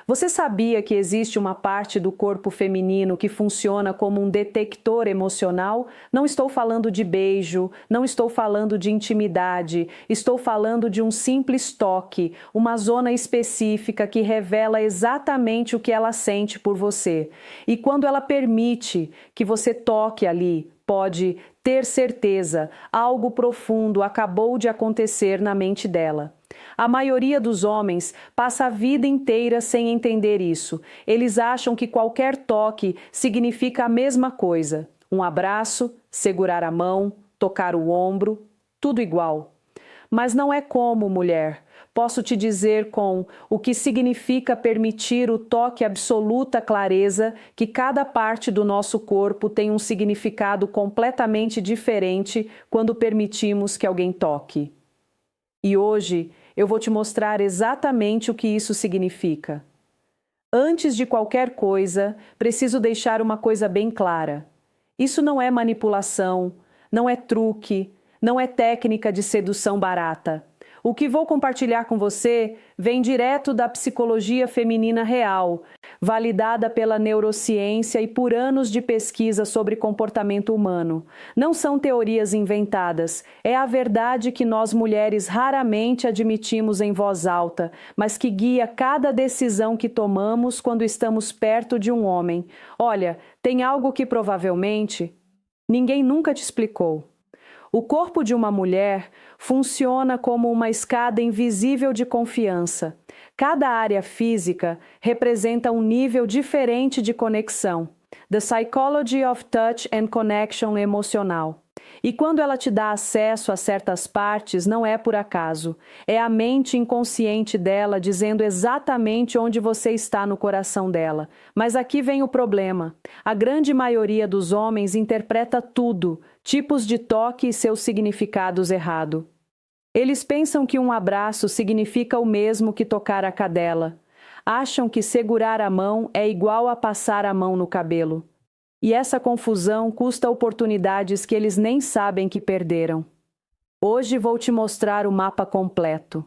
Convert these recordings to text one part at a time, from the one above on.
Você sabia que existe uma parte do corpo feminino que funciona como um detector emocional? Não estou falando de beijo, não estou falando de intimidade, estou falando de um simples toque, uma zona específica que revela exatamente o que ela sente por você. E quando ela permite que você toque ali, pode ter certeza, algo profundo acabou de acontecer na mente dela. A maioria dos homens passa a vida inteira sem entender isso. Eles acham que qualquer toque significa a mesma coisa. Um abraço, segurar a mão, tocar o ombro, tudo igual. Mas não é como, mulher. Posso te dizer com o que significa permitir o toque absoluta clareza que cada parte do nosso corpo tem um significado completamente diferente quando permitimos que alguém toque. E hoje eu vou te mostrar exatamente o que isso significa. Antes de qualquer coisa, preciso deixar uma coisa bem clara. Isso não é manipulação, não é truque, não é técnica de sedução barata. O que vou compartilhar com você vem direto da psicologia feminina real, validada pela neurociência e por anos de pesquisa sobre comportamento humano. Não são teorias inventadas, é a verdade que nós mulheres raramente admitimos em voz alta, mas que guia cada decisão que tomamos quando estamos perto de um homem. Olha, tem algo que provavelmente ninguém nunca te explicou. O corpo de uma mulher funciona como uma escada invisível de confiança. Cada área física representa um nível diferente de conexão. The Psychology of Touch and Connection emocional. E quando ela te dá acesso a certas partes, não é por acaso. É a mente inconsciente dela dizendo exatamente onde você está no coração dela. Mas aqui vem o problema. A grande maioria dos homens interpreta tudo, tipos de toque e seus significados errado. Eles pensam que um abraço significa o mesmo que tocar a cadela. Acham que segurar a mão é igual a passar a mão no cabelo. E essa confusão custa oportunidades que eles nem sabem que perderam. Hoje vou te mostrar o mapa completo.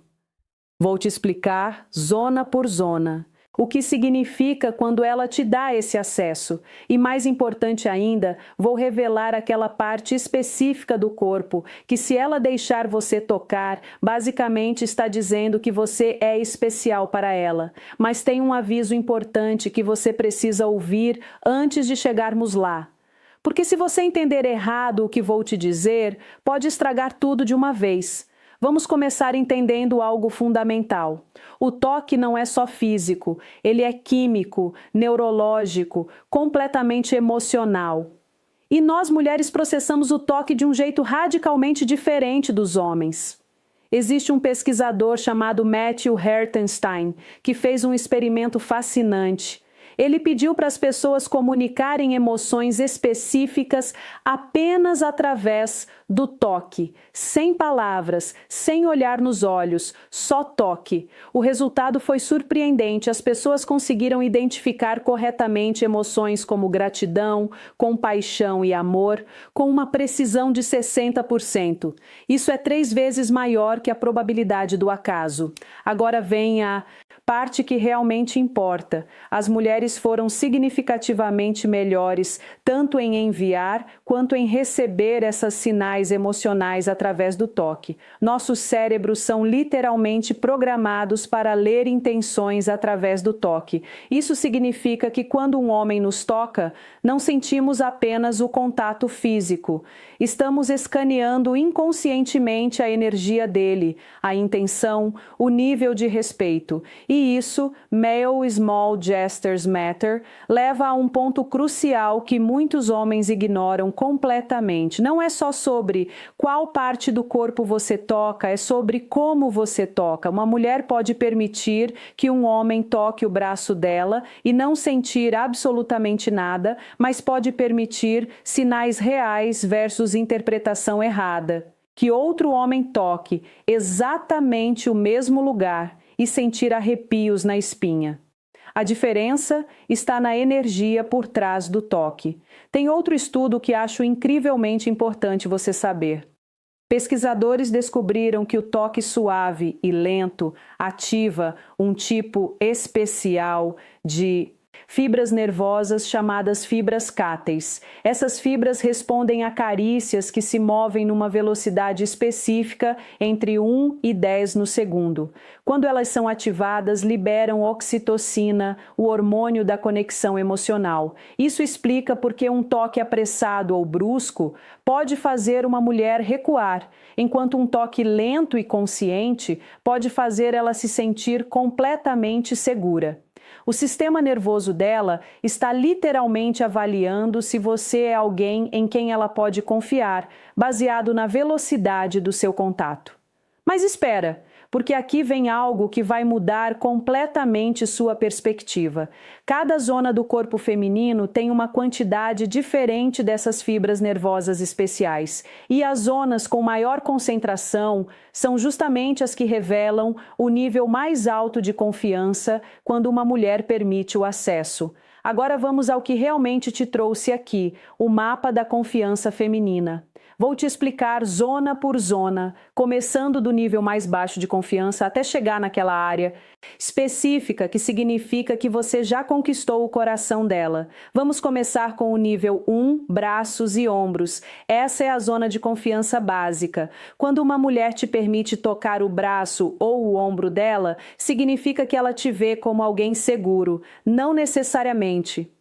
Vou te explicar, zona por zona, o que significa quando ela te dá esse acesso. E mais importante ainda, vou revelar aquela parte específica do corpo que, se ela deixar você tocar, basicamente está dizendo que você é especial para ela. Mas tem um aviso importante que você precisa ouvir antes de chegarmos lá. Porque se você entender errado o que vou te dizer, pode estragar tudo de uma vez. Vamos começar entendendo algo fundamental. O toque não é só físico, ele é químico, neurológico, completamente emocional. E nós mulheres processamos o toque de um jeito radicalmente diferente dos homens. Existe um pesquisador chamado Matthew Hertenstein que fez um experimento fascinante. Ele pediu para as pessoas comunicarem emoções específicas apenas através do toque, sem palavras, sem olhar nos olhos, só toque. O resultado foi surpreendente. As pessoas conseguiram identificar corretamente emoções como gratidão, compaixão e amor com uma precisão de 60%. Isso é 3 vezes maior que a probabilidade do acaso. Agora vem a parte que realmente importa. As mulheres foram significativamente melhores, tanto em enviar quanto em receber esses sinais emocionais através do toque. Nossos cérebros são literalmente programados para ler intenções através do toque. Isso significa que quando um homem nos toca, não sentimos apenas o contato físico. Estamos escaneando inconscientemente a energia dele, a intenção, o nível de respeito. E isso, Male Small Gestures Matter, leva a um ponto crucial que muitos homens ignoram completamente. Não é só sobre qual parte do corpo você toca, é sobre como você toca. Uma mulher pode permitir que um homem toque o braço dela e não sentir absolutamente nada, mas pode permitir sinais reais versus interpretação errada. Que outro homem toque exatamente o mesmo lugar e sentir arrepios na espinha. A diferença está na energia por trás do toque. Tem outro estudo que acho incrivelmente importante você saber. Pesquisadores descobriram que o toque suave e lento ativa um tipo especial de fibras nervosas chamadas fibras cáteis. Essas fibras respondem a carícias que se movem numa velocidade específica entre 1 e 10 no segundo. Quando elas são ativadas, liberam oxitocina, o hormônio da conexão emocional. Isso explica porque um toque apressado ou brusco pode fazer uma mulher recuar, enquanto um toque lento e consciente pode fazer ela se sentir completamente segura. O sistema nervoso dela está literalmente avaliando se você é alguém em quem ela pode confiar, baseado na velocidade do seu contato. Mas espera, porque aqui vem algo que vai mudar completamente sua perspectiva. Cada zona do corpo feminino tem uma quantidade diferente dessas fibras nervosas especiais, e as zonas com maior concentração são justamente as que revelam o nível mais alto de confiança quando uma mulher permite o acesso. Agora vamos ao que realmente te trouxe aqui, o mapa da confiança feminina. Vou te explicar zona por zona, começando do nível mais baixo de confiança até chegar naquela área específica que significa que você já conquistou o coração dela. Vamos começar com o nível 1, braços e ombros. Essa é a zona de confiança básica. Quando uma mulher te permite tocar o braço ou o ombro dela, significa que ela te vê como alguém seguro, não necessariamente.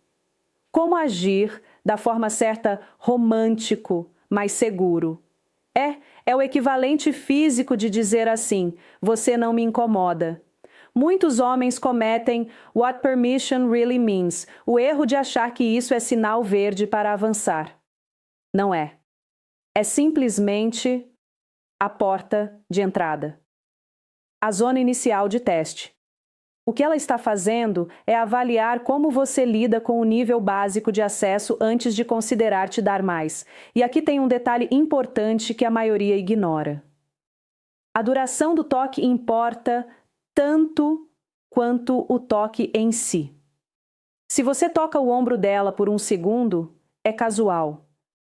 Como agir da forma certa, romântico, mas seguro. É o equivalente físico de dizer assim: você não me incomoda. Muitos homens cometem what permission really means, o erro de achar que isso é sinal verde para avançar. Não é. É simplesmente a porta de entrada. A zona inicial de teste. O que ela está fazendo é avaliar como você lida com o nível básico de acesso antes de considerar te dar mais. E aqui tem um detalhe importante que a maioria ignora. A duração do toque importa tanto quanto o toque em si. Se você toca o ombro dela por 1 segundo, é casual.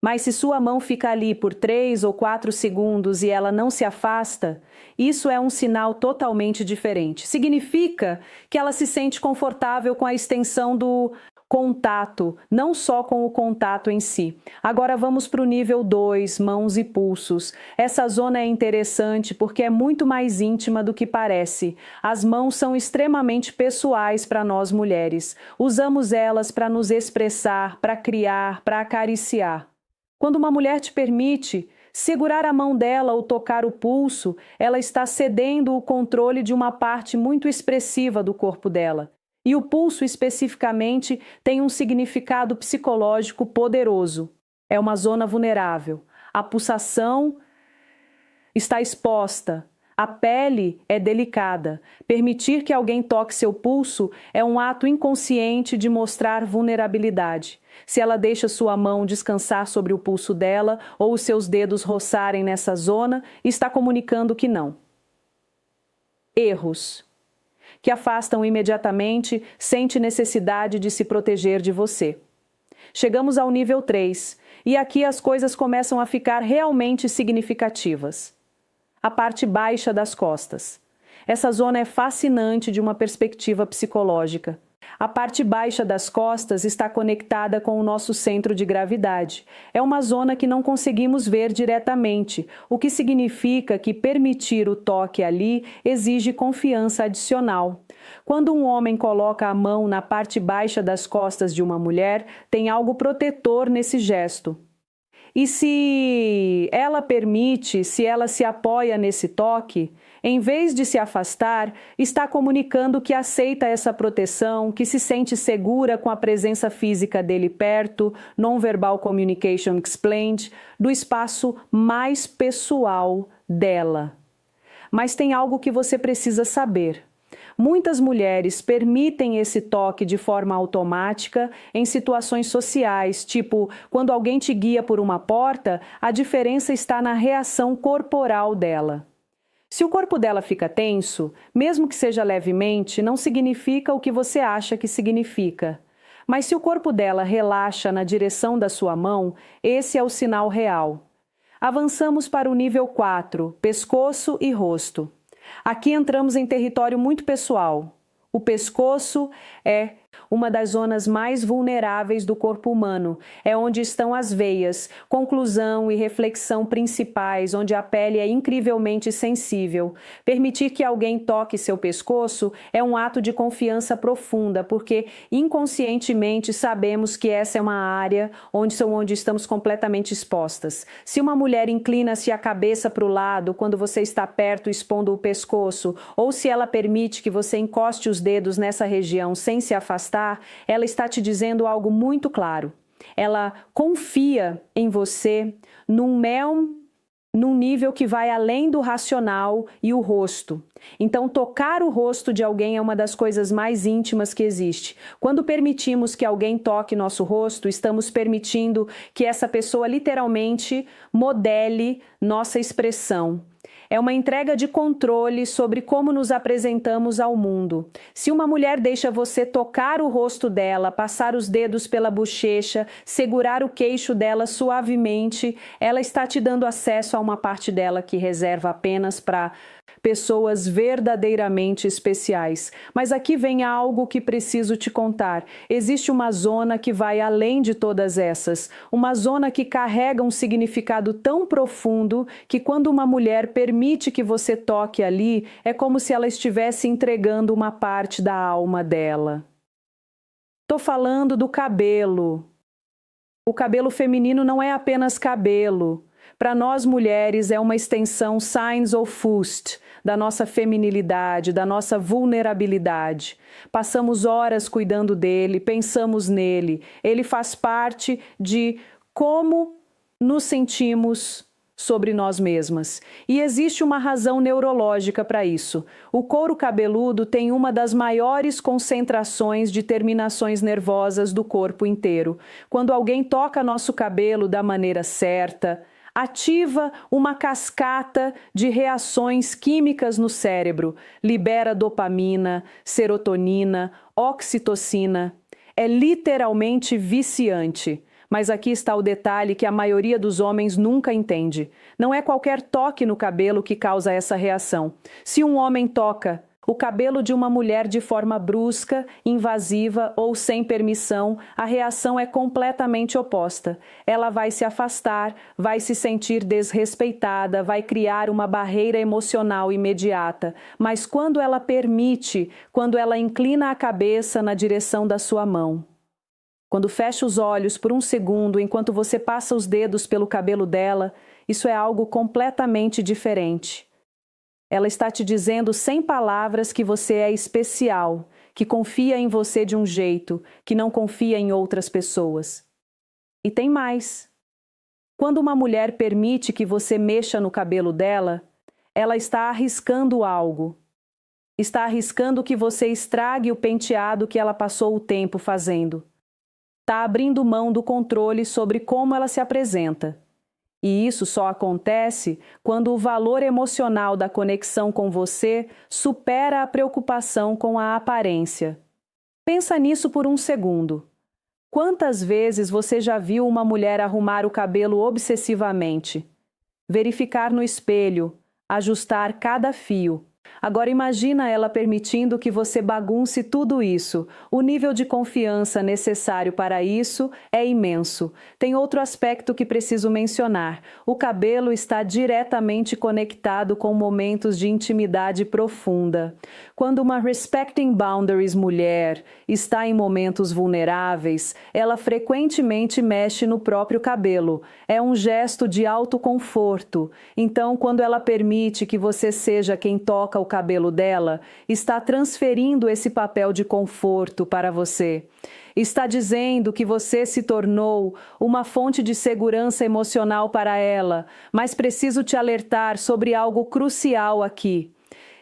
Mas se sua mão fica ali por 3 ou 4 segundos e ela não se afasta, isso é um sinal totalmente diferente. Significa que ela se sente confortável com a extensão do contato, não só com o contato em si. Agora vamos para o nível 2, mãos e pulsos. Essa zona é interessante porque é muito mais íntima do que parece. As mãos são extremamente pessoais para nós mulheres. Usamos elas para nos expressar, para criar, para acariciar. Quando uma mulher te permite segurar a mão dela ou tocar o pulso, ela está cedendo o controle de uma parte muito expressiva do corpo dela. E o pulso, especificamente, tem um significado psicológico poderoso. É uma zona vulnerável. A pulsação está exposta. A pele é delicada. Permitir que alguém toque seu pulso é um ato inconsciente de mostrar vulnerabilidade. Se ela deixa sua mão descansar sobre o pulso dela ou os seus dedos roçarem nessa zona, está comunicando que não. Erros. Que afastam imediatamente, sente necessidade de se proteger de você. Chegamos ao nível 3, e aqui as coisas começam a ficar realmente significativas. A parte baixa das costas. Essa zona é fascinante de uma perspectiva psicológica. A parte baixa das costas está conectada com o nosso centro de gravidade. É uma zona que não conseguimos ver diretamente, o que significa que permitir o toque ali exige confiança adicional. Quando um homem coloca a mão na parte baixa das costas de uma mulher, tem algo protetor nesse gesto. E se ela permite, se ela se apoia nesse toque, em vez de se afastar, está comunicando que aceita essa proteção, que se sente segura com a presença física dele perto, Non-Verbal Communication Explained, do espaço mais pessoal dela. Mas tem algo que você precisa saber. Muitas mulheres permitem esse toque de forma automática em situações sociais, tipo, quando alguém te guia por uma porta, a diferença está na reação corporal dela. Se o corpo dela fica tenso, mesmo que seja levemente, não significa o que você acha que significa. Mas se o corpo dela relaxa na direção da sua mão, esse é o sinal real. Avançamos para o nível 4, pescoço e rosto. Aqui entramos em território muito pessoal. O pescoço é uma das zonas mais vulneráveis do corpo humano. É onde estão as veias, conclusão e reflexão principais, onde a pele é incrivelmente sensível. Permitir que alguém toque seu pescoço é um ato de confiança profunda, porque inconscientemente sabemos que essa é uma área onde estamos completamente expostas. Se uma mulher inclina-se a cabeça para o lado quando você está perto expondo o pescoço, ou se ela permite que você encoste os dedos nessa região sem se afastar, ela está te dizendo algo muito claro. Ela confia em você num nível que vai além do racional e o rosto. Então, tocar o rosto de alguém é uma das coisas mais íntimas que existe. Quando permitimos que alguém toque nosso rosto, estamos permitindo que essa pessoa literalmente modele nossa expressão. É uma entrega de controle sobre como nos apresentamos ao mundo. Se uma mulher deixa você tocar o rosto dela, passar os dedos pela bochecha, segurar o queixo dela suavemente, ela está te dando acesso a uma parte dela que reserva apenas para pessoas verdadeiramente especiais. Mas aqui vem algo que preciso te contar. Existe uma zona que vai além de todas essas. Uma zona que carrega um significado tão profundo que quando uma mulher permite que você toque ali, é como se ela estivesse entregando uma parte da alma dela. Estou falando do cabelo. O cabelo feminino não é apenas cabelo. Para nós mulheres é uma extensão Signs of Fust, da nossa feminilidade, da nossa vulnerabilidade. Passamos horas cuidando dele, pensamos nele. Ele faz parte de como nos sentimos sobre nós mesmas. E existe uma razão neurológica para isso. O couro cabeludo tem uma das maiores concentrações de terminações nervosas do corpo inteiro. Quando alguém toca nosso cabelo da maneira certa, ativa uma cascata de reações químicas no cérebro, libera dopamina, serotonina, oxitocina. É literalmente viciante. Mas aqui está o detalhe que a maioria dos homens nunca entende. Não é qualquer toque no cabelo que causa essa reação. Se um homem toca o cabelo de uma mulher de forma brusca, invasiva ou sem permissão, a reação é completamente oposta. Ela vai se afastar, vai se sentir desrespeitada, vai criar uma barreira emocional imediata. Mas quando ela permite, quando ela inclina a cabeça na direção da sua mão, quando fecha os olhos por um segundo enquanto você passa os dedos pelo cabelo dela, isso é algo completamente diferente. Ela está te dizendo sem palavras que você é especial, que confia em você de um jeito, que não confia em outras pessoas. E tem mais. Quando uma mulher permite que você mexa no cabelo dela, ela está arriscando algo. Está arriscando que você estrague o penteado que ela passou o tempo fazendo. Está abrindo mão do controle sobre como ela se apresenta. E isso só acontece quando o valor emocional da conexão com você supera a preocupação com a aparência. Pensa nisso por um segundo. Quantas vezes você já viu uma mulher arrumar o cabelo obsessivamente? Verificar no espelho, ajustar cada fio. Agora imagina ela permitindo que você bagunce tudo isso. O nível de confiança necessário para isso é imenso. Tem outro aspecto que preciso mencionar. O cabelo está diretamente conectado com momentos de intimidade profunda. Quando uma respecting boundaries mulher está em momentos vulneráveis, ela frequentemente mexe no próprio cabelo. É um gesto de autoconforto. Então, quando ela permite que você seja quem toca o cabelo dela, está transferindo esse papel de conforto para você. Está dizendo que você se tornou uma fonte de segurança emocional para ela, mas preciso te alertar sobre algo crucial aqui.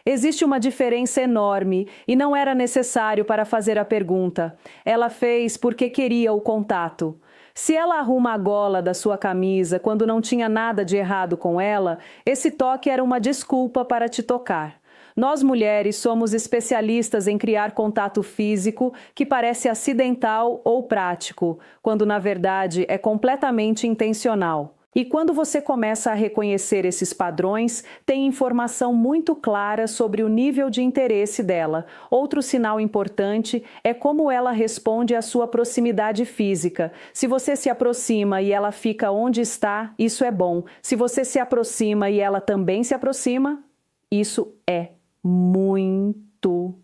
Existe uma diferença enorme e não era necessário para fazer a pergunta. Ela fez porque queria o contato. Se ela arruma a gola da sua camisa quando não tinha nada de errado com ela, esse toque era uma desculpa para te tocar. Nós mulheres somos especialistas em criar contato físico que parece acidental ou prático, quando na verdade é completamente intencional. E quando você começa a reconhecer esses padrões, tem informação muito clara sobre o nível de interesse dela. Outro sinal importante é como ela responde à sua proximidade física. Se você se aproxima e ela fica onde está, isso é bom. Se você se aproxima e ela também se aproxima, isso é muito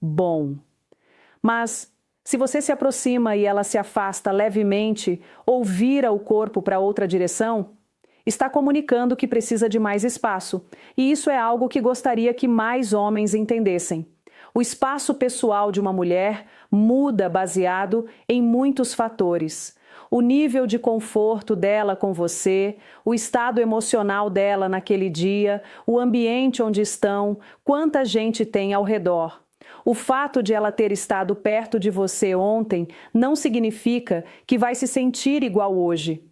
bom. Mas se você se aproxima e ela se afasta levemente ou vira o corpo para outra direção, está comunicando que precisa de mais espaço. E isso é algo que gostaria que mais homens entendessem. O espaço pessoal de uma mulher muda baseado em muitos fatores. O nível de conforto dela com você, o estado emocional dela naquele dia, o ambiente onde estão, quanta gente tem ao redor. O fato de ela ter estado perto de você ontem não significa que vai se sentir igual hoje.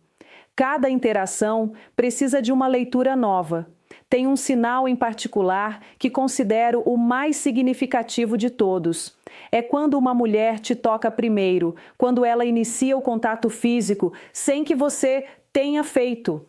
Cada interação precisa de uma leitura nova. Tem um sinal em particular que considero o mais significativo de todos. É quando uma mulher te toca primeiro, quando ela inicia o contato físico sem que você tenha feito.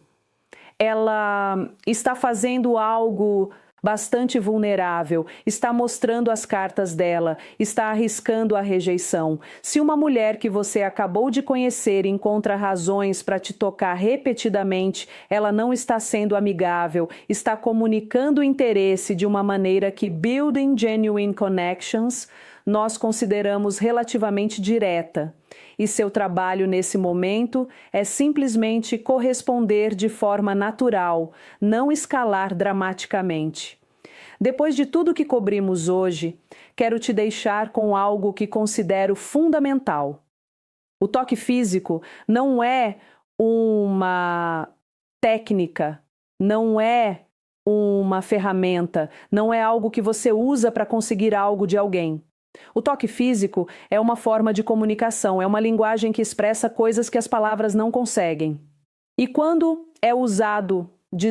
Ela está fazendo algo bastante vulnerável, está mostrando as cartas dela, está arriscando a rejeição. Se uma mulher que você acabou de conhecer encontra razões para te tocar repetidamente, ela não está sendo amigável, está comunicando interesse de uma maneira que building genuine connections nós consideramos relativamente direta. E seu trabalho nesse momento é simplesmente corresponder de forma natural, não escalar dramaticamente. Depois de tudo que cobrimos hoje, quero te deixar com algo que considero fundamental. O toque físico não é uma técnica, não é uma ferramenta, não é algo que você usa para conseguir algo de alguém. O toque físico é uma forma de comunicação, é uma linguagem que expressa coisas que as palavras não conseguem. E quando é usado de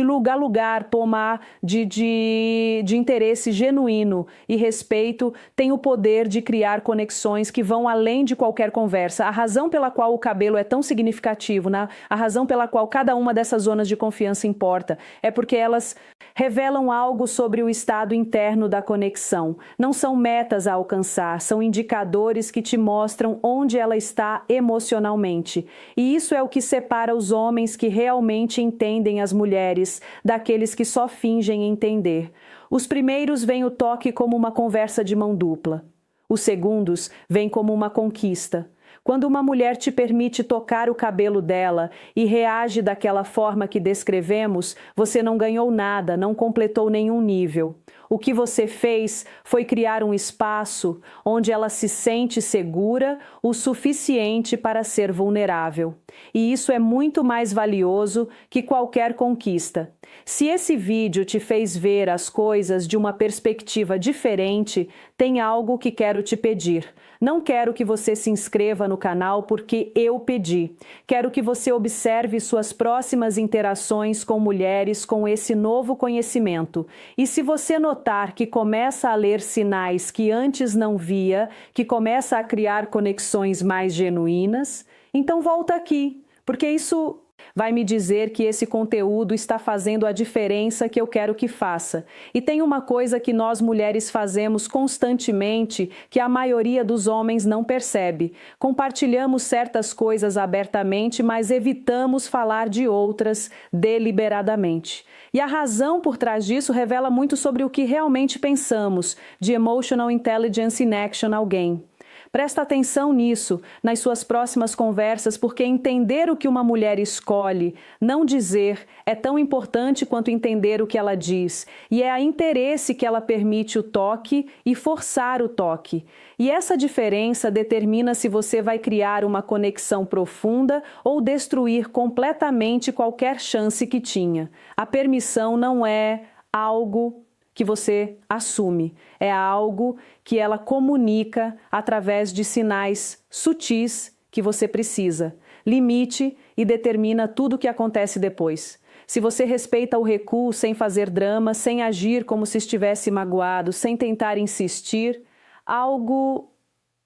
lugar a lugar, tomar de interesse genuíno e respeito, tem o poder de criar conexões que vão além de qualquer conversa. A razão pela qual o cabelo é tão significativo, né? A razão pela qual cada uma dessas zonas de confiança importa, é porque elas revelam algo sobre o estado interno da conexão. Não são metas a alcançar, são indicadores que te mostram onde ela está emocionalmente. E isso é o que separa os homens que realmente entendem as mulheres daqueles que só fingem entender. Os primeiros veem o toque como uma conversa de mão dupla. Os segundos veem como uma conquista. Quando uma mulher te permite tocar o cabelo dela e reage daquela forma que descrevemos, você não ganhou nada, não completou nenhum nível. O que você fez foi criar um espaço onde ela se sente segura o suficiente para ser vulnerável. E isso é muito mais valioso que qualquer conquista. Se esse vídeo te fez ver as coisas de uma perspectiva diferente, tem algo que quero te pedir. Não quero que você se inscreva no canal porque eu pedi. Quero que você observe suas próximas interações com mulheres com esse novo conhecimento. E se você notar que começa a ler sinais que antes não via, que começa a criar conexões mais genuínas, então volta aqui, porque isso vai me dizer que esse conteúdo está fazendo a diferença que eu quero que faça. E tem uma coisa que nós mulheres fazemos constantemente que a maioria dos homens não percebe. Compartilhamos certas coisas abertamente, mas evitamos falar de outras deliberadamente. E a razão por trás disso revela muito sobre o que realmente pensamos de Emotional Intelligence in Action Alguém. Presta atenção nisso nas suas próximas conversas, porque entender o que uma mulher escolhe, não dizer, é tão importante quanto entender o que ela diz. E é a interesse que ela permite o toque e forçar o toque. E essa diferença determina se você vai criar uma conexão profunda ou destruir completamente qualquer chance que tinha. A permissão não é algo que você assume, é algo que ela comunica através de sinais sutis que você precisa. Limite e determina tudo o que acontece depois. Se você respeita o recuo sem fazer drama, sem agir como se estivesse magoado, sem tentar insistir, algo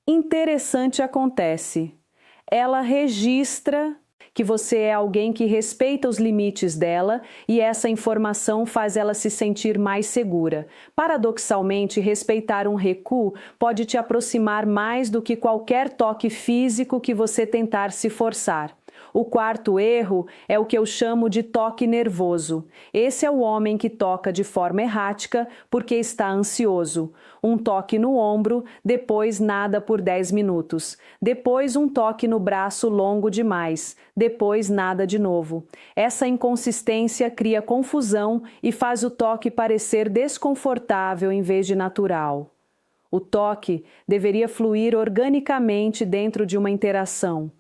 interessante acontece. ela registra que você é alguém que respeita os limites dela e essa informação faz ela se sentir mais segura. Paradoxalmente, respeitar um recuo pode te aproximar mais do que qualquer toque físico que você tentar se forçar. O quarto erro é o que eu chamo de toque nervoso. Esse é o homem que toca de forma errática porque está ansioso. Um toque no ombro, depois nada por 10 minutos. Depois um toque no braço longo demais. Depois nada de novo. Essa inconsistência cria confusão e faz o toque parecer desconfortável em vez de natural. O toque deveria fluir organicamente dentro de uma interação.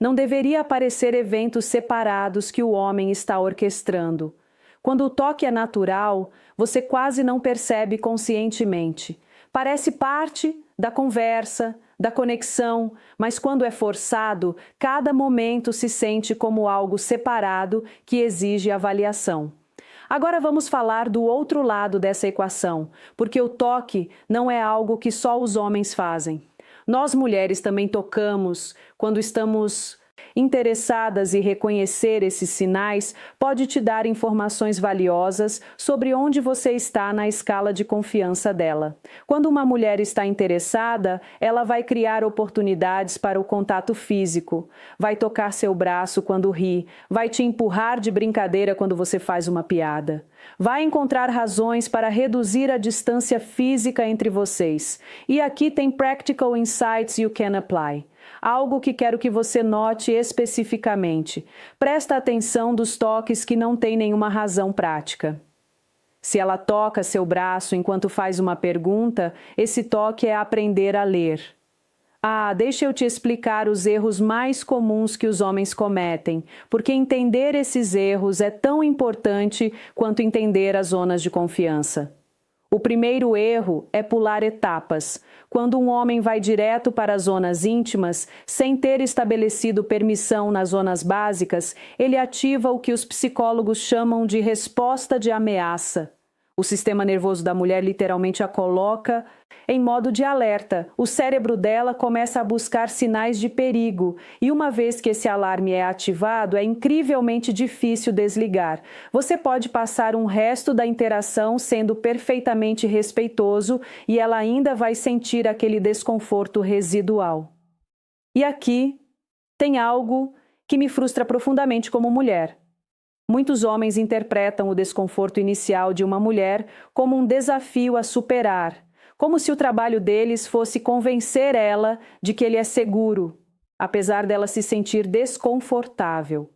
Não deveria aparecer eventos separados que o homem está orquestrando. Quando o toque é natural, você quase não percebe conscientemente. Parece parte da conversa, da conexão, mas quando é forçado, cada momento se sente como algo separado que exige avaliação. Agora vamos falar do outro lado dessa equação, porque o toque não é algo que só os homens fazem. Nós mulheres também tocamos quando estamos interessadas e reconhecer esses sinais pode te dar informações valiosas sobre onde você está na escala de confiança dela. Quando uma mulher está interessada, ela vai criar oportunidades para o contato físico, vai tocar seu braço quando ri, vai te empurrar de brincadeira quando você faz uma piada. Vai encontrar razões para reduzir a distância física entre vocês. E aqui tem Practical Insights You Can Apply. Algo que quero que você note especificamente. Presta atenção dos toques que não têm nenhuma razão prática. Se ela toca seu braço enquanto faz uma pergunta, esse toque é aprender a ler. Deixa eu te explicar os erros mais comuns que os homens cometem, porque entender esses erros é tão importante quanto entender as zonas de confiança. O primeiro erro é pular etapas. Quando um homem vai direto para as zonas íntimas, sem ter estabelecido permissão nas zonas básicas, ele ativa o que os psicólogos chamam de resposta de ameaça. O sistema nervoso da mulher literalmente a coloca em modo de alerta. O cérebro dela começa a buscar sinais de perigo e uma vez que esse alarme é ativado, é incrivelmente difícil desligar. Você pode passar um resto da interação sendo perfeitamente respeitoso e ela ainda vai sentir aquele desconforto residual. E aqui tem algo que me frustra profundamente como mulher. Muitos homens interpretam o desconforto inicial de uma mulher como um desafio a superar, como se o trabalho deles fosse convencer ela de que ele é seguro, apesar dela se sentir desconfortável.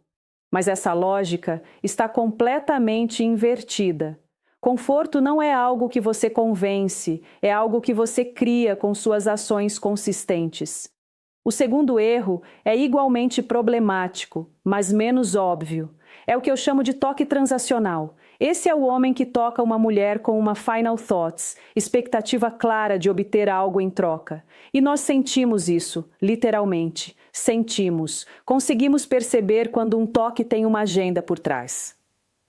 Mas essa lógica está completamente invertida. Conforto não é algo que você convence, é algo que você cria com suas ações consistentes. O segundo erro é igualmente problemático, mas menos óbvio. É o que eu chamo de toque transacional. Esse é o homem que toca uma mulher com uma final thoughts, expectativa clara de obter algo em troca. E nós sentimos isso, literalmente. Sentimos. Conseguimos perceber quando um toque tem uma agenda por trás.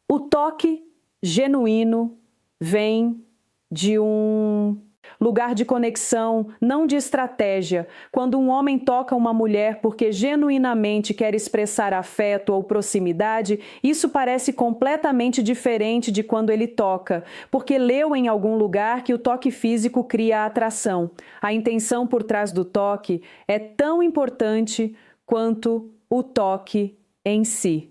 O toque genuíno vem de um lugar de conexão, não de estratégia. Quando um homem toca uma mulher porque genuinamente quer expressar afeto ou proximidade, isso parece completamente diferente de quando ele toca, porque leu em algum lugar que o toque físico cria a atração. A intenção por trás do toque é tão importante quanto o toque em si.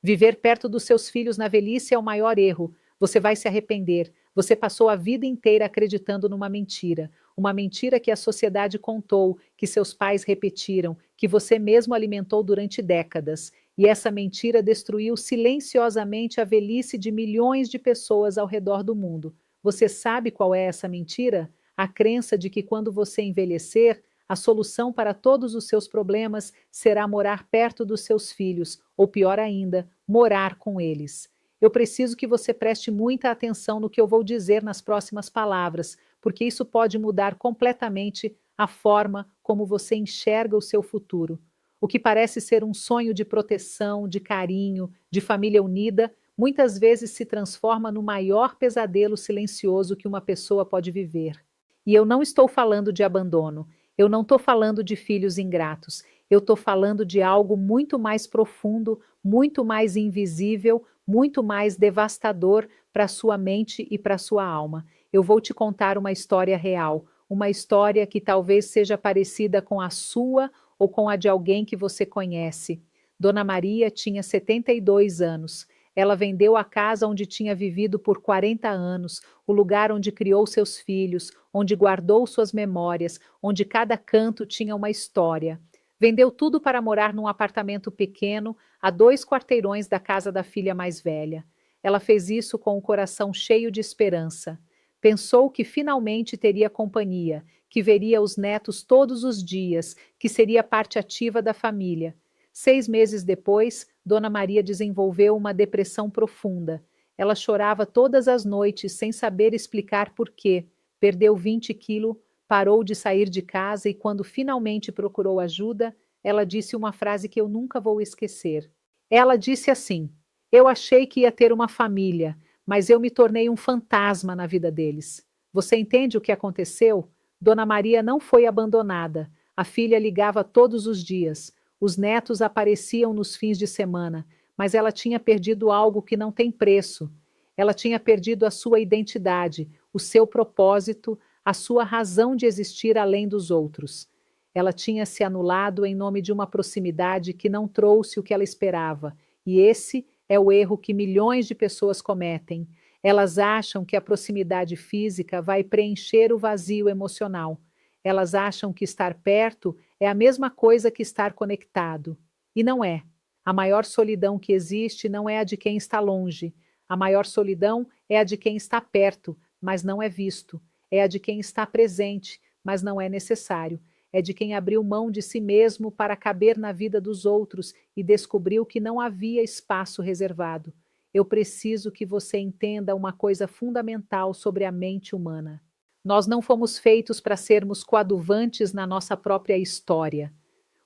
Viver perto dos seus filhos na velhice é o maior erro. Você vai se arrepender. Você passou a vida inteira acreditando numa mentira. Uma mentira que a sociedade contou, que seus pais repetiram, que você mesmo alimentou durante décadas. E essa mentira destruiu silenciosamente a velhice de milhões de pessoas ao redor do mundo. Você sabe qual é essa mentira? A crença de que quando você envelhecer, a solução para todos os seus problemas será morar perto dos seus filhos, ou pior ainda, morar com eles. Eu preciso que você preste muita atenção no que eu vou dizer nas próximas palavras, porque isso pode mudar completamente a forma como você enxerga o seu futuro. O que parece ser um sonho de proteção, de carinho, de família unida, muitas vezes se transforma no maior pesadelo silencioso que uma pessoa pode viver. E eu não estou falando de abandono. Eu não estou falando de filhos ingratos. Eu estou falando de algo muito mais profundo, muito mais invisível, muito mais devastador para sua mente e para sua alma. Eu vou te contar uma história real, uma história que talvez seja parecida com a sua ou com a de alguém que você conhece. Dona Maria tinha 72 anos. Ela vendeu a casa onde tinha vivido por 40 anos, o lugar onde criou seus filhos, onde guardou suas memórias, onde cada canto tinha uma história. Vendeu tudo para morar num apartamento pequeno, a 2 quarteirões da casa da filha mais velha. Ela fez isso com o coração cheio de esperança. Pensou que finalmente teria companhia, que veria os netos todos os dias, que seria parte ativa da família. 6 meses depois, Dona Maria desenvolveu uma depressão profunda. Ela chorava todas as noites sem saber explicar por quê. Perdeu 20 quilos, parou de sair de casa e, quando finalmente procurou ajuda, ela disse uma frase que eu nunca vou esquecer. Ela disse assim: eu achei que ia ter uma família, mas eu me tornei um fantasma na vida deles. Você entende o que aconteceu? Dona Maria não foi abandonada. A filha ligava todos os dias. Os netos apareciam nos fins de semana, mas ela tinha perdido algo que não tem preço. Ela tinha perdido a sua identidade, o seu propósito, a sua razão de existir além dos outros. Ela tinha se anulado em nome de uma proximidade que não trouxe o que ela esperava, e esse é o erro que milhões de pessoas cometem. Elas acham que a proximidade física vai preencher o vazio emocional. Elas acham que estar perto é a mesma coisa que estar conectado. E não é. A maior solidão que existe não é a de quem está longe. A maior solidão é a de quem está perto, mas não é visto. É a de quem está presente, mas não é necessário. É de quem abriu mão de si mesmo para caber na vida dos outros e descobriu que não havia espaço reservado. Eu preciso que você entenda uma coisa fundamental sobre a mente humana. Nós não fomos feitos para sermos coadjuvantes na nossa própria história.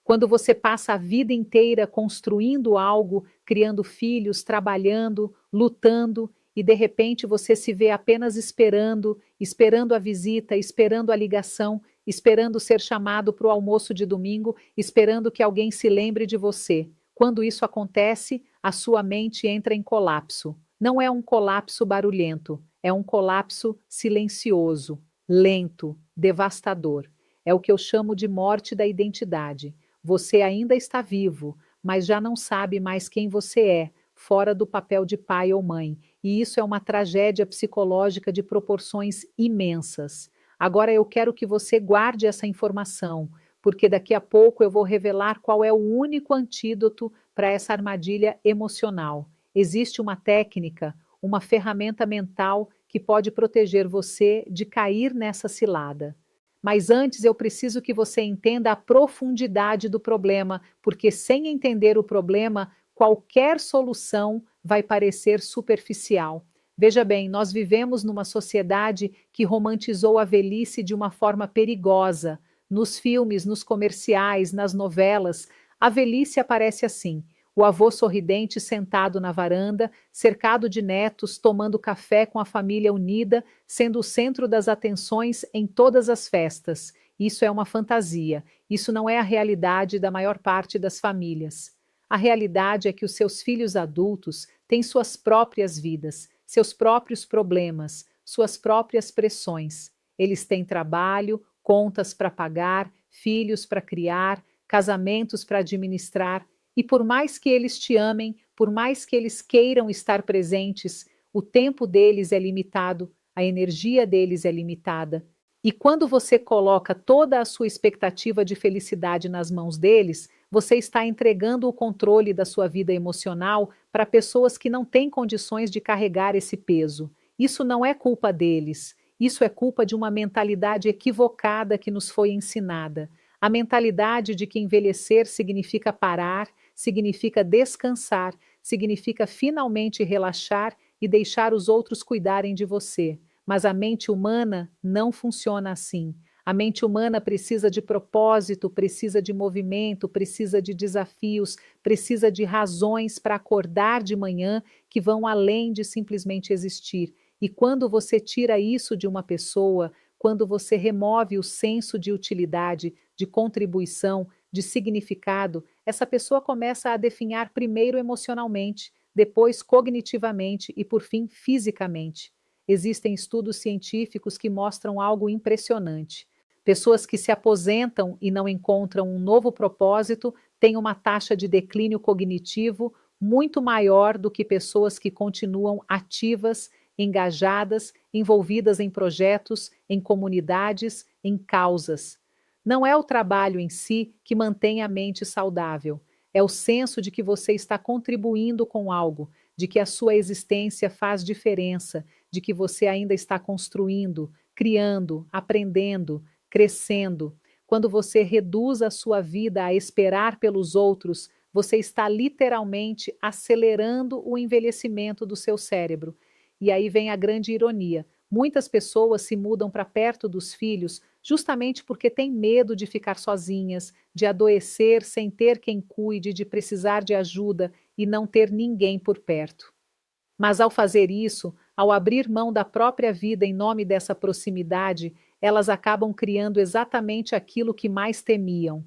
Quando você passa a vida inteira construindo algo, criando filhos, trabalhando, lutando, e de repente você se vê apenas esperando, esperando a visita, esperando a ligação, esperando ser chamado para o almoço de domingo, esperando que alguém se lembre de você. Quando isso acontece, a sua mente entra em colapso. Não é um colapso barulhento, é um colapso silencioso, lento, devastador. É o que eu chamo de morte da identidade. Você ainda está vivo, mas já não sabe mais quem você é, fora do papel de pai ou mãe. E isso é uma tragédia psicológica de proporções imensas. Agora eu quero que você guarde essa informação, porque daqui a pouco eu vou revelar qual é o único antídoto para essa armadilha emocional. Existe uma técnica, uma ferramenta mental que pode proteger você de cair nessa cilada. Mas antes eu preciso que você entenda a profundidade do problema, porque sem entender o problema, qualquer solução vai parecer superficial. Veja bem, nós vivemos numa sociedade que romantizou a velhice de uma forma perigosa. Nos filmes, nos comerciais, nas novelas, a velhice aparece assim: o avô sorridente sentado na varanda, cercado de netos, tomando café com a família unida, sendo o centro das atenções em todas as festas. Isso é uma fantasia. Isso não é a realidade da maior parte das famílias. A realidade é que os seus filhos adultos têm suas próprias vidas, seus próprios problemas, suas próprias pressões. Eles têm trabalho, contas para pagar, filhos para criar, casamentos para administrar. E por mais que eles te amem, por mais que eles queiram estar presentes, o tempo deles é limitado, a energia deles é limitada. E quando você coloca toda a sua expectativa de felicidade nas mãos deles, você está entregando o controle da sua vida emocional para pessoas que não têm condições de carregar esse peso. Isso não é culpa deles. Isso é culpa de uma mentalidade equivocada que nos foi ensinada. A mentalidade de que envelhecer significa parar, significa descansar, significa finalmente relaxar e deixar os outros cuidarem de você. Mas a mente humana não funciona assim. A mente humana precisa de propósito, precisa de movimento, precisa de desafios, precisa de razões para acordar de manhã que vão além de simplesmente existir. E quando você tira isso de uma pessoa, quando você remove o senso de utilidade, de contribuição, de significado, essa pessoa começa a definhar primeiro emocionalmente, depois cognitivamente e, por fim, fisicamente. Existem estudos científicos que mostram algo impressionante. Pessoas que se aposentam e não encontram um novo propósito têm uma taxa de declínio cognitivo muito maior do que pessoas que continuam ativas, engajadas, envolvidas em projetos, em comunidades, em causas. Não é o trabalho em si que mantém a mente saudável, é o senso de que você está contribuindo com algo, de que a sua existência faz diferença, de que você ainda está construindo, criando, aprendendo, crescendo. Quando você reduz a sua vida a esperar pelos outros, você está literalmente acelerando o envelhecimento do seu cérebro. E aí vem a grande ironia. Muitas pessoas se mudam para perto dos filhos justamente porque têm medo de ficar sozinhas, de adoecer sem ter quem cuide, de precisar de ajuda e não ter ninguém por perto. Mas ao fazer isso, ao abrir mão da própria vida em nome dessa proximidade, elas acabam criando exatamente aquilo que mais temiam.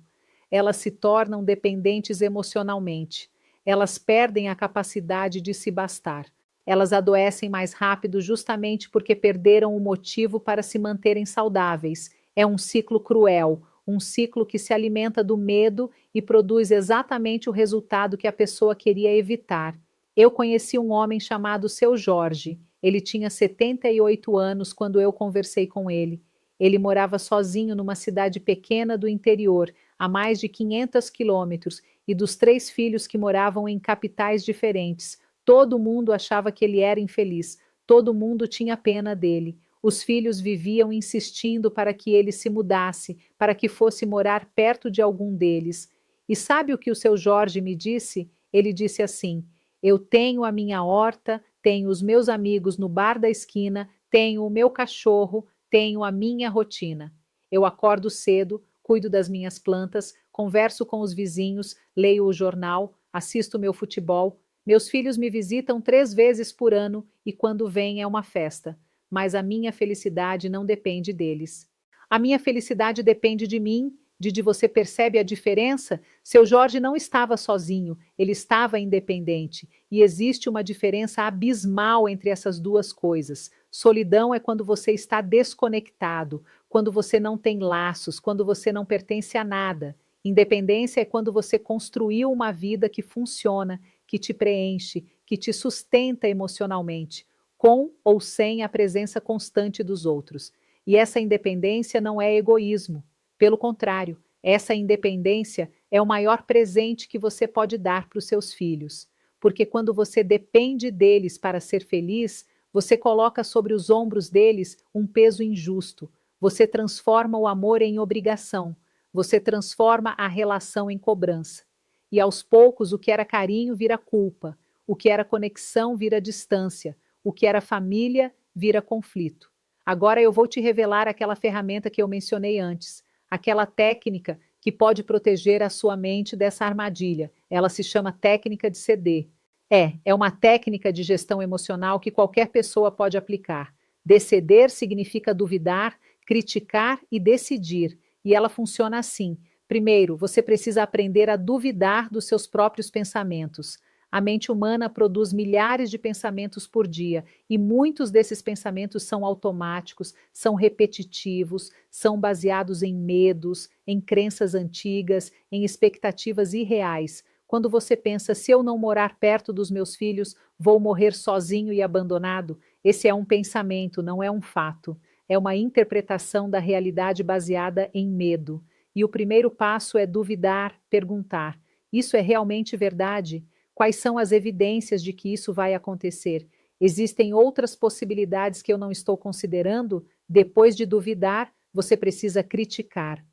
Elas se tornam dependentes emocionalmente. Elas perdem a capacidade de se bastar. Elas adoecem mais rápido justamente porque perderam o motivo para se manterem saudáveis. É um ciclo cruel, um ciclo que se alimenta do medo e produz exatamente o resultado que a pessoa queria evitar. Eu conheci um homem chamado Seu Jorge. Ele tinha 78 anos quando eu conversei com ele. Ele morava sozinho numa cidade pequena do interior, a mais de 500 quilômetros, e dos 3 filhos que moravam em capitais diferentes. Todo mundo achava que ele era infeliz, todo mundo tinha pena dele. Os filhos viviam insistindo para que ele se mudasse, para que fosse morar perto de algum deles. E sabe o que o Seu Jorge me disse? Ele disse assim: eu tenho a minha horta, tenho os meus amigos no bar da esquina, tenho o meu cachorro, tenho a minha rotina. Eu acordo cedo, cuido das minhas plantas, converso com os vizinhos, leio o jornal, assisto meu futebol. Meus filhos me visitam 3 vezes por ano e quando vêm é uma festa. Mas a minha felicidade não depende deles. A minha felicidade depende de mim, de você percebe a diferença? Seu Jorge não estava sozinho, ele estava independente. E existe uma diferença abismal entre essas duas coisas. Solidão é quando você está desconectado, quando você não tem laços, quando você não pertence a nada. Independência é quando você construiu uma vida que funciona, que te preenche, que te sustenta emocionalmente, com ou sem a presença constante dos outros. E essa independência não é egoísmo. Pelo contrário, essa independência é o maior presente que você pode dar para os seus filhos. Porque quando você depende deles para ser feliz, você coloca sobre os ombros deles um peso injusto. Você transforma o amor em obrigação. Você transforma a relação em cobrança. E aos poucos o que era carinho vira culpa. O que era conexão vira distância. O que era família vira conflito. Agora eu vou te revelar aquela ferramenta que eu mencionei antes. Aquela técnica que pode proteger a sua mente dessa armadilha. Ela se chama técnica de ceder. É uma técnica de gestão emocional que qualquer pessoa pode aplicar. Deceder significa duvidar, criticar e decidir. E ela funciona assim. Primeiro, você precisa aprender a duvidar dos seus próprios pensamentos. A mente humana produz milhares de pensamentos por dia e muitos desses pensamentos são automáticos, são repetitivos, são baseados em medos, em crenças antigas, em expectativas irreais. Quando você pensa, se eu não morar perto dos meus filhos, vou morrer sozinho e abandonado, esse é um pensamento, não é um fato. É uma interpretação da realidade baseada em medo. E o primeiro passo é duvidar, perguntar: isso é realmente verdade? Quais são as evidências de que isso vai acontecer? Existem outras possibilidades que eu não estou considerando? Depois de duvidar, você precisa criticar.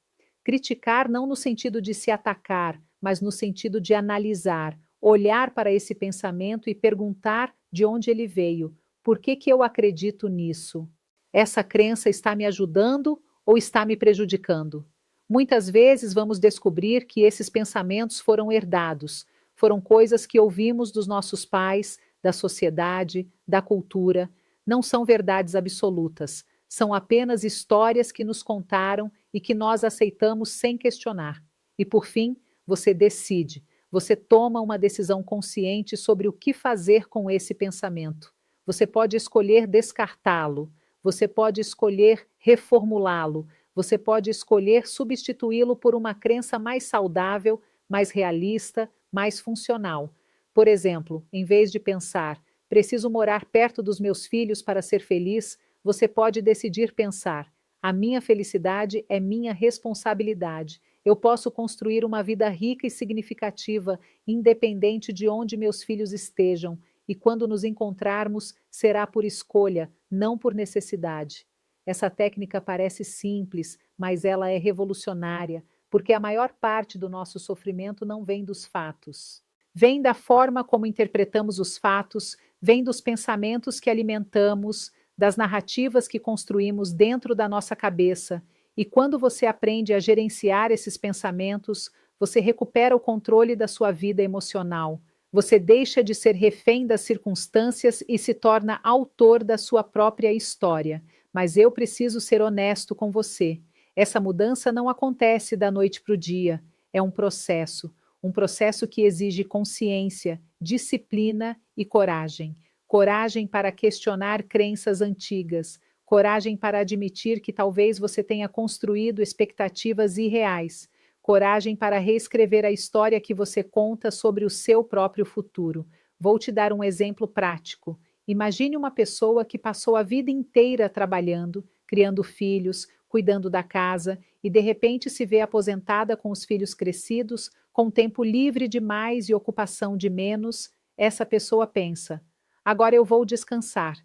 Criticar não no sentido de se atacar, mas no sentido de analisar, olhar para esse pensamento e perguntar de onde ele veio. Por que eu acredito nisso? Essa crença está me ajudando ou está me prejudicando? Muitas vezes vamos descobrir que esses pensamentos foram herdados. Foram coisas que ouvimos dos nossos pais, da sociedade, da cultura. Não são verdades absolutas. São apenas histórias que nos contaram e que nós aceitamos sem questionar. E por fim, você decide. Você toma uma decisão consciente sobre o que fazer com esse pensamento. Você pode escolher descartá-lo, você pode escolher reformulá-lo, você pode escolher substituí-lo por uma crença mais saudável, mais realista, mais funcional. Por exemplo, em vez de pensar, preciso morar perto dos meus filhos para ser feliz, você pode decidir pensar, a minha felicidade é minha responsabilidade. Eu posso construir uma vida rica e significativa, independente de onde meus filhos estejam, e quando nos encontrarmos, será por escolha, não por necessidade. Essa técnica parece simples, mas ela é revolucionária, porque a maior parte do nosso sofrimento não vem dos fatos. Vem da forma como interpretamos os fatos, vem dos pensamentos que alimentamos, das narrativas que construímos dentro da nossa cabeça. E quando você aprende a gerenciar esses pensamentos, você recupera o controle da sua vida emocional. Você deixa de ser refém das circunstâncias e se torna autor da sua própria história. Mas eu preciso ser honesto com você. Essa mudança não acontece da noite para o dia. É um processo que exige consciência, disciplina e coragem. Coragem para questionar crenças antigas, coragem para admitir que talvez você tenha construído expectativas irreais, coragem para reescrever a história que você conta sobre o seu próprio futuro. Vou te dar um exemplo prático. Imagine uma pessoa que passou a vida inteira trabalhando, criando filhos, cuidando da casa e de repente se vê aposentada com os filhos crescidos, com tempo livre de mais e ocupação de menos. Essa pessoa pensa: agora eu vou descansar.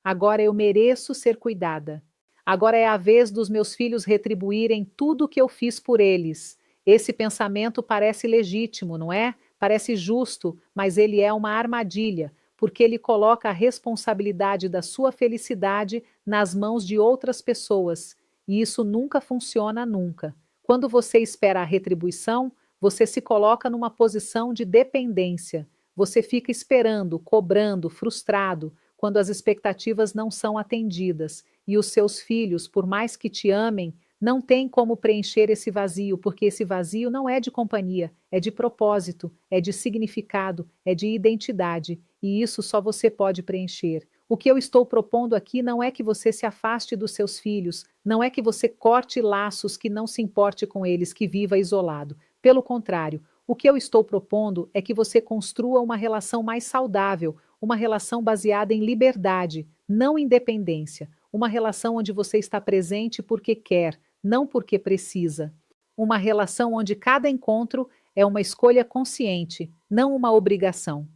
Agora eu mereço ser cuidada. Agora é a vez dos meus filhos retribuírem tudo o que eu fiz por eles. Esse pensamento parece legítimo, não é? Parece justo, mas ele é uma armadilha, porque ele coloca a responsabilidade da sua felicidade nas mãos de outras pessoas. E isso nunca funciona, nunca. Quando você espera a retribuição, você se coloca numa posição de dependência. Você fica esperando, cobrando, frustrado, quando as expectativas não são atendidas. E os seus filhos, por mais que te amem, não têm como preencher esse vazio, porque esse vazio não é de companhia, é de propósito, é de significado, é de identidade. E isso só você pode preencher. O que eu estou propondo aqui não é que você se afaste dos seus filhos, não é que você corte laços, que não se importe com eles, que viva isolado. Pelo contrário, o que eu estou propondo é que você construa uma relação mais saudável, uma relação baseada em liberdade, não em dependência, uma relação onde você está presente porque quer, não porque precisa. Uma relação onde cada encontro é uma escolha consciente, não uma obrigação.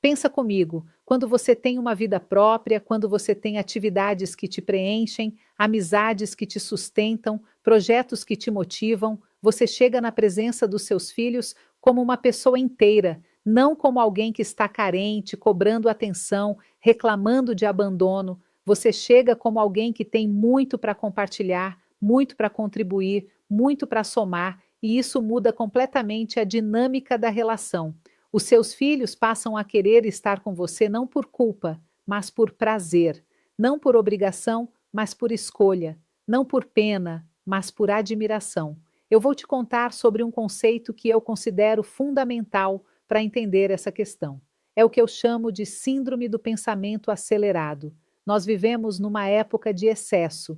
Pensa comigo, quando você tem uma vida própria, quando você tem atividades que te preenchem, amizades que te sustentam, projetos que te motivam, você chega na presença dos seus filhos como uma pessoa inteira, não como alguém que está carente, cobrando atenção, reclamando de abandono. Você chega como alguém que tem muito para compartilhar, muito para contribuir, muito para somar, e isso muda completamente a dinâmica da relação. Os seus filhos passam a querer estar com você não por culpa, mas por prazer, não por obrigação, mas por escolha, não por pena, mas por admiração. Eu vou te contar sobre um conceito que eu considero fundamental para entender essa questão. É o que eu chamo de síndrome do pensamento acelerado. Nós vivemos numa época de excesso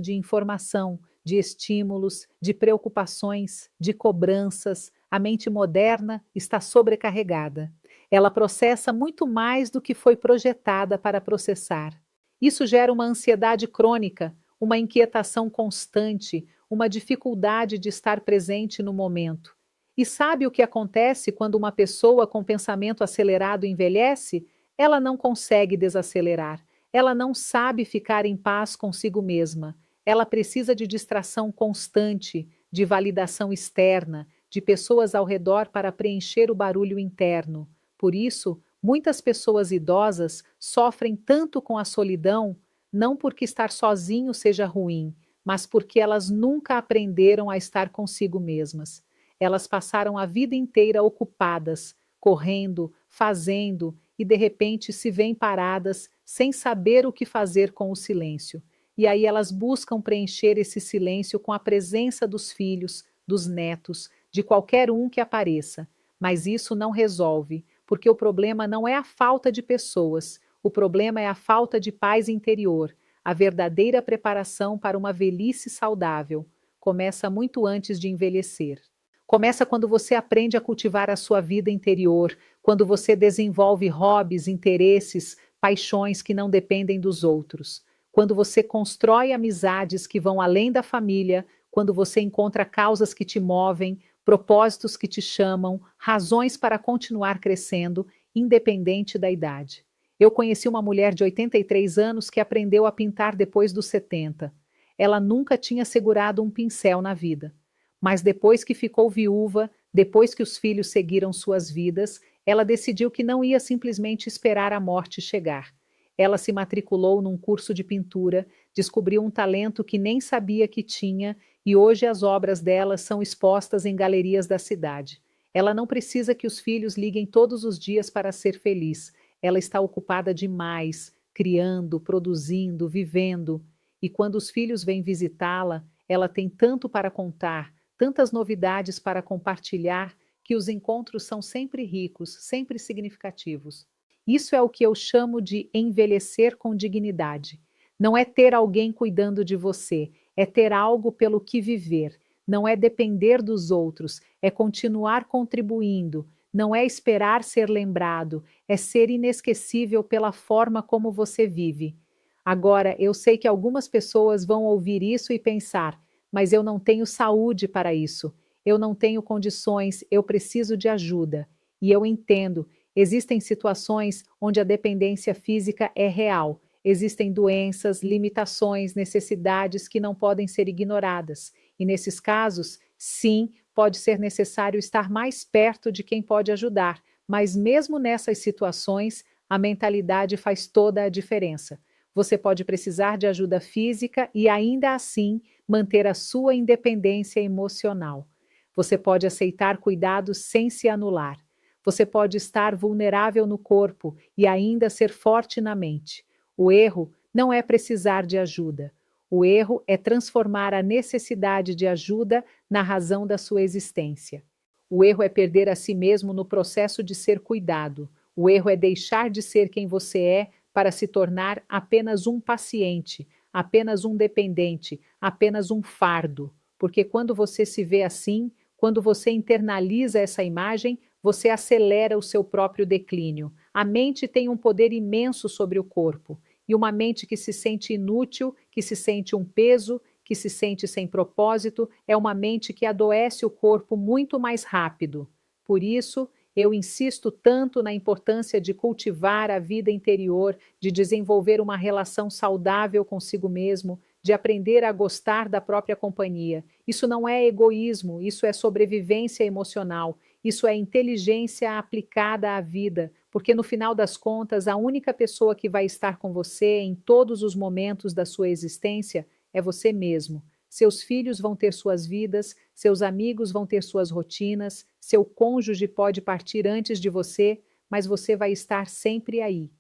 de informação, de estímulos, de preocupações, de cobranças. A mente moderna está sobrecarregada. Ela processa muito mais do que foi projetada para processar. Isso gera uma ansiedade crônica, uma inquietação constante, uma dificuldade de estar presente no momento. E sabe o que acontece quando uma pessoa com pensamento acelerado envelhece? Ela não consegue desacelerar. Ela não sabe ficar em paz consigo mesma. Ela precisa de distração constante, de validação externa, de pessoas ao redor para preencher o barulho interno. Por isso, muitas pessoas idosas sofrem tanto com a solidão, não porque estar sozinho seja ruim, mas porque elas nunca aprenderam a estar consigo mesmas. Elas passaram a vida inteira ocupadas, correndo, fazendo, e de repente se veem paradas sem saber o que fazer com o silêncio. e aí elas buscam preencher esse silêncio com a presença dos filhos, dos netos, de qualquer um que apareça. Mas isso não resolve, porque o problema não é a falta de pessoas, o problema é a falta de paz interior, a verdadeira preparação para uma velhice saudável. Começa muito antes de envelhecer. Começa quando você aprende a cultivar a sua vida interior, quando você desenvolve hobbies, interesses, paixões que não dependem dos outros. Quando você constrói amizades que vão além da família, quando você encontra causas que te movem, propósitos que te chamam, razões para continuar crescendo, independente da idade. Eu conheci uma mulher de 83 anos que aprendeu a pintar depois dos 70. Ela nunca tinha segurado um pincel na vida. Mas depois que ficou viúva, depois que os filhos seguiram suas vidas, ela decidiu que não ia simplesmente esperar a morte chegar. Ela se matriculou num curso de pintura, descobriu um talento que nem sabia que tinha e hoje as obras dela são expostas em galerias da cidade. Ela não precisa que os filhos liguem todos os dias para ser feliz. Ela está ocupada demais, criando, produzindo, vivendo. E quando os filhos vêm visitá-la, ela tem tanto para contar, tantas novidades para compartilhar, que os encontros são sempre ricos, sempre significativos. Isso é o que eu chamo de envelhecer com dignidade. Não é ter alguém cuidando de você, é ter algo pelo que viver. Não é depender dos outros, é continuar contribuindo. Não é esperar ser lembrado, é ser inesquecível pela forma como você vive. Agora, eu sei que algumas pessoas vão ouvir isso e pensar: mas eu não tenho saúde para isso, eu não tenho condições, eu preciso de ajuda. E eu entendo, existem situações onde a dependência física é real, existem doenças, limitações, necessidades que não podem ser ignoradas. E nesses casos, sim, pode ser necessário estar mais perto de quem pode ajudar, mas mesmo nessas situações, a mentalidade faz toda a diferença. Você pode precisar de ajuda física e ainda assim manter a sua independência emocional. Você pode aceitar cuidados sem se anular. Você pode estar vulnerável no corpo e ainda ser forte na mente. O erro não é precisar de ajuda. O erro é transformar a necessidade de ajuda na razão da sua existência. O erro é perder a si mesmo no processo de ser cuidado. O erro é deixar de ser quem você é para se tornar apenas um paciente, apenas um dependente, apenas um fardo. Porque quando você se vê assim, quando você internaliza essa imagem, você acelera o seu próprio declínio. A mente tem um poder imenso sobre o corpo. E uma mente que se sente inútil, que se sente um peso, que se sente sem propósito, é uma mente que adoece o corpo muito mais rápido. Por isso, eu insisto tanto na importância de cultivar a vida interior, de desenvolver uma relação saudável consigo mesmo, de aprender a gostar da própria companhia. Isso não é egoísmo, isso é sobrevivência emocional, isso é inteligência aplicada à vida, porque no final das contas, a única pessoa que vai estar com você em todos os momentos da sua existência é você mesmo. Seus filhos vão ter suas vidas, seus amigos vão ter suas rotinas, seu cônjuge pode partir antes de você, mas você vai estar sempre aí.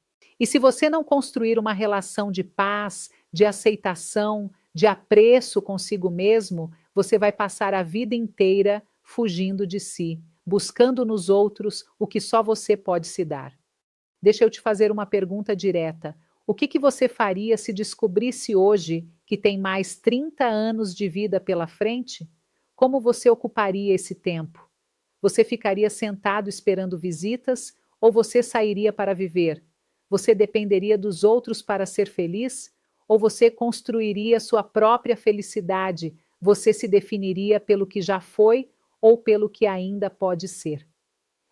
E se você não construir uma relação de paz, de aceitação, de apreço consigo mesmo, você vai passar a vida inteira fugindo de si, buscando nos outros o que só você pode se dar. Deixa eu te fazer uma pergunta direta. O que você faria se descobrisse hoje que tem mais 30 anos de vida pela frente? Como você ocuparia esse tempo? Você ficaria sentado esperando visitas ou você sairia para viver? Você dependeria dos outros para ser feliz? Ou você construiria sua própria felicidade? Você se definiria pelo que já foi ou pelo que ainda pode ser?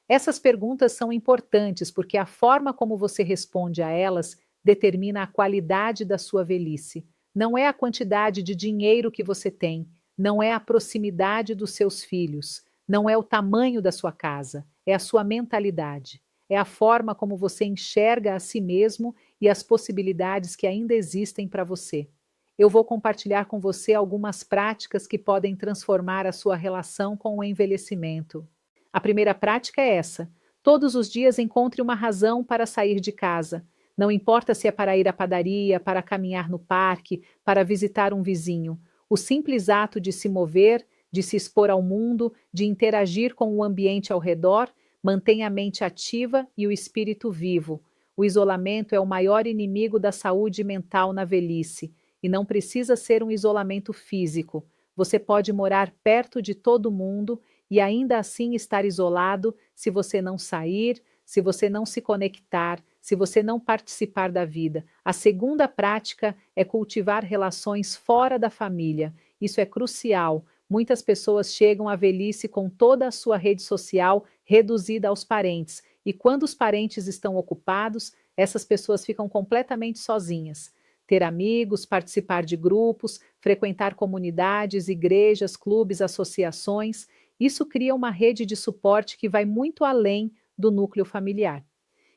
Essas perguntas são importantes porque a forma como você responde a elas determina a qualidade da sua velhice. Não é a quantidade de dinheiro que você tem, não é a proximidade dos seus filhos, não é o tamanho da sua casa, é a sua mentalidade. É a forma como você enxerga a si mesmo e as possibilidades que ainda existem para você. Eu vou compartilhar com você algumas práticas que podem transformar a sua relação com o envelhecimento. A primeira prática é essa: todos os dias encontre uma razão para sair de casa. Não importa se é para ir à padaria, para caminhar no parque, para visitar um vizinho. O simples ato de se mover, de se expor ao mundo, de interagir com o ambiente ao redor, mantém a mente ativa e o espírito vivo. O isolamento é o maior inimigo da saúde mental na velhice, e não precisa ser um isolamento físico. Você pode morar perto de todo mundo e ainda assim estar isolado se você não sair, se você não se conectar, se você não participar da vida. A segunda prática é cultivar relações fora da família. Isso é crucial. Muitas pessoas chegam à velhice com toda a sua rede social reduzida aos parentes, e quando os parentes estão ocupados, essas pessoas ficam completamente sozinhas. Ter amigos, participar de grupos, frequentar comunidades, igrejas, clubes, associações, isso cria uma rede de suporte que vai muito além do núcleo familiar.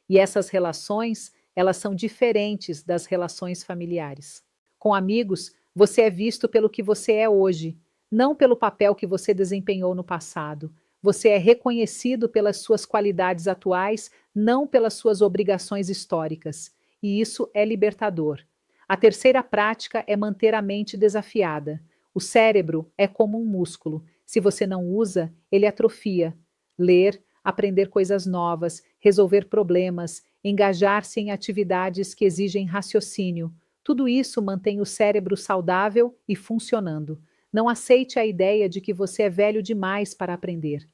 E essas relações, elas são diferentes das relações familiares. Com amigos, você é visto pelo que você é hoje, não pelo papel que você desempenhou no passado. Você é reconhecido pelas suas qualidades atuais, não pelas suas obrigações históricas. E isso é libertador. A terceira prática é manter a mente desafiada. O cérebro é como um músculo. Se você não usa, ele atrofia. Ler, aprender coisas novas, resolver problemas, engajar-se em atividades que exigem raciocínio. Tudo isso mantém o cérebro saudável e funcionando. Não aceite a ideia de que você é velho demais para aprender.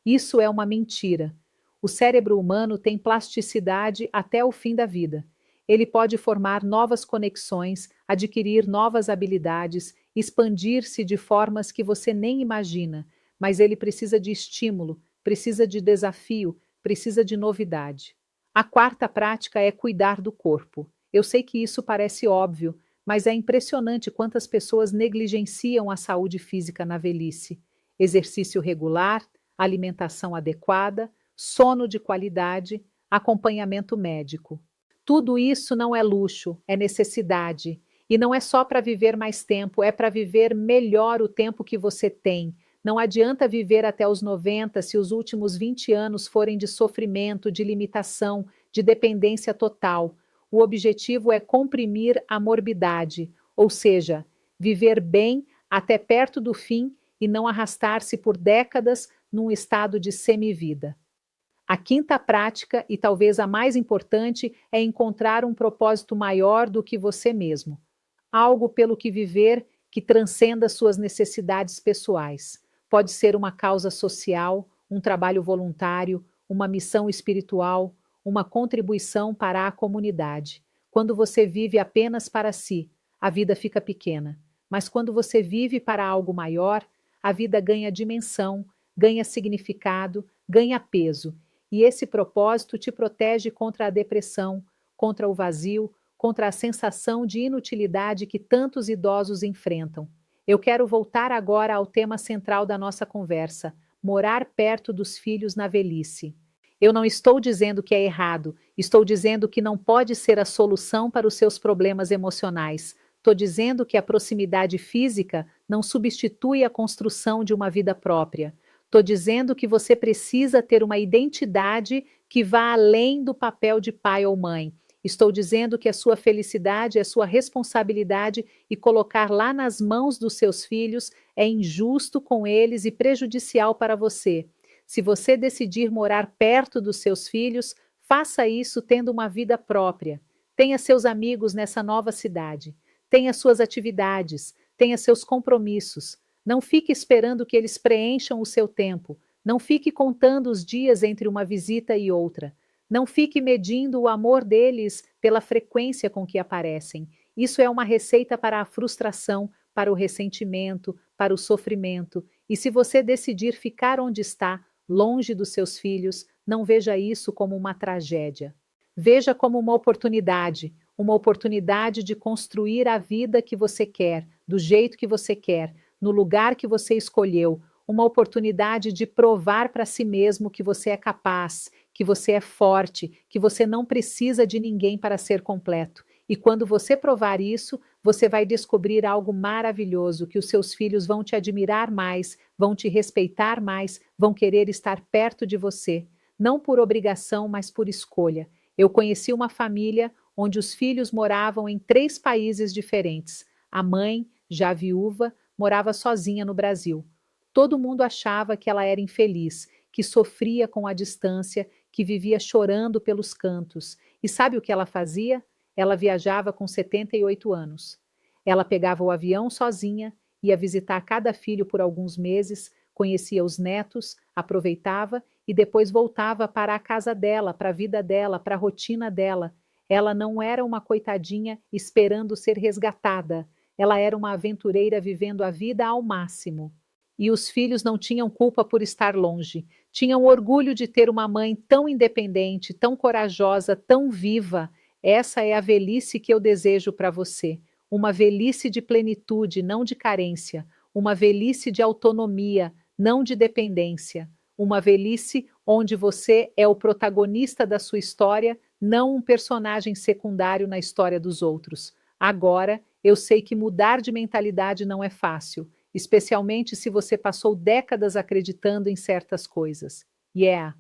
Isso é uma mentira. O cérebro humano tem plasticidade até o fim da vida. Ele pode formar novas conexões, adquirir novas habilidades, expandir-se de formas que você nem imagina, mas ele precisa de estímulo, precisa de desafio, precisa de novidade. A quarta prática é cuidar do corpo. Eu sei que isso parece óbvio, mas é impressionante quantas pessoas negligenciam a saúde física na velhice. Exercício regular, alimentação adequada, sono de qualidade, acompanhamento médico. Tudo isso não é luxo, é necessidade. E não é só para viver mais tempo, é para viver melhor o tempo que você tem. Não adianta viver até os 90 se os últimos 20 anos forem de sofrimento, de limitação, de dependência total. O objetivo é comprimir a morbidade, ou seja, viver bem até perto do fim e não arrastar-se por décadas num estado de semivida. A quinta prática, e talvez a mais importante, é encontrar um propósito maior do que você mesmo. Algo pelo que viver que transcenda suas necessidades pessoais. Pode ser uma causa social, um trabalho voluntário, uma missão espiritual, uma contribuição para a comunidade. Quando você vive apenas para si, a vida fica pequena. Mas quando você vive para algo maior, a vida ganha dimensão, ganha significado, ganha peso. E esse propósito te protege contra a depressão, contra o vazio, contra a sensação de inutilidade que tantos idosos enfrentam. Eu quero voltar agora ao tema central da nossa conversa: morar perto dos filhos na velhice. Eu não estou dizendo que é errado, estou dizendo que não pode ser a solução para os seus problemas emocionais. Estou dizendo que a proximidade física não substitui a construção de uma vida própria. Estou dizendo que você precisa ter uma identidade que vá além do papel de pai ou mãe. Estou dizendo que a sua felicidade é sua responsabilidade e colocar lá nas mãos dos seus filhos é injusto com eles e prejudicial para você. Se você decidir morar perto dos seus filhos, faça isso tendo uma vida própria. Tenha seus amigos nessa nova cidade. Tenha suas atividades. Tenha seus compromissos. Não fique esperando que eles preencham o seu tempo. Não fique contando os dias entre uma visita e outra. Não fique medindo o amor deles pela frequência com que aparecem. Isso é uma receita para a frustração, para o ressentimento, para o sofrimento. E se você decidir ficar onde está, longe dos seus filhos, não veja isso como uma tragédia. Veja como uma oportunidade de construir a vida que você quer, do jeito que você quer, no lugar que você escolheu, uma oportunidade de provar para si mesmo que você é capaz, que você é forte, que você não precisa de ninguém para ser completo. E quando você provar isso, você vai descobrir algo maravilhoso, que os seus filhos vão te admirar mais, vão te respeitar mais, vão querer estar perto de você. Não por obrigação, mas por escolha. Eu conheci uma família onde os filhos moravam em 3 países diferentes. A mãe, já viúva, morava sozinha no Brasil. Todo mundo achava que ela era infeliz, que sofria com a distância, que vivia chorando pelos cantos. E sabe o que ela fazia? Ela viajava com 78 anos. Ela pegava o avião sozinha, ia visitar cada filho por alguns meses, conhecia os netos, aproveitava e depois voltava para a casa dela, para a vida dela, para a rotina dela. Ela não era uma coitadinha esperando ser resgatada. Ela era uma aventureira vivendo a vida ao máximo. E os filhos não tinham culpa por estar longe. Tinham orgulho de ter uma mãe tão independente, tão corajosa, tão viva. Essa é a velhice que eu desejo para você. Uma velhice de plenitude, não de carência. Uma velhice de autonomia, não de dependência. Uma velhice onde você é o protagonista da sua história, não um personagem secundário na história dos outros. Agora, eu sei que mudar de mentalidade não é fácil, especialmente se você passou décadas acreditando em certas coisas. Yeah!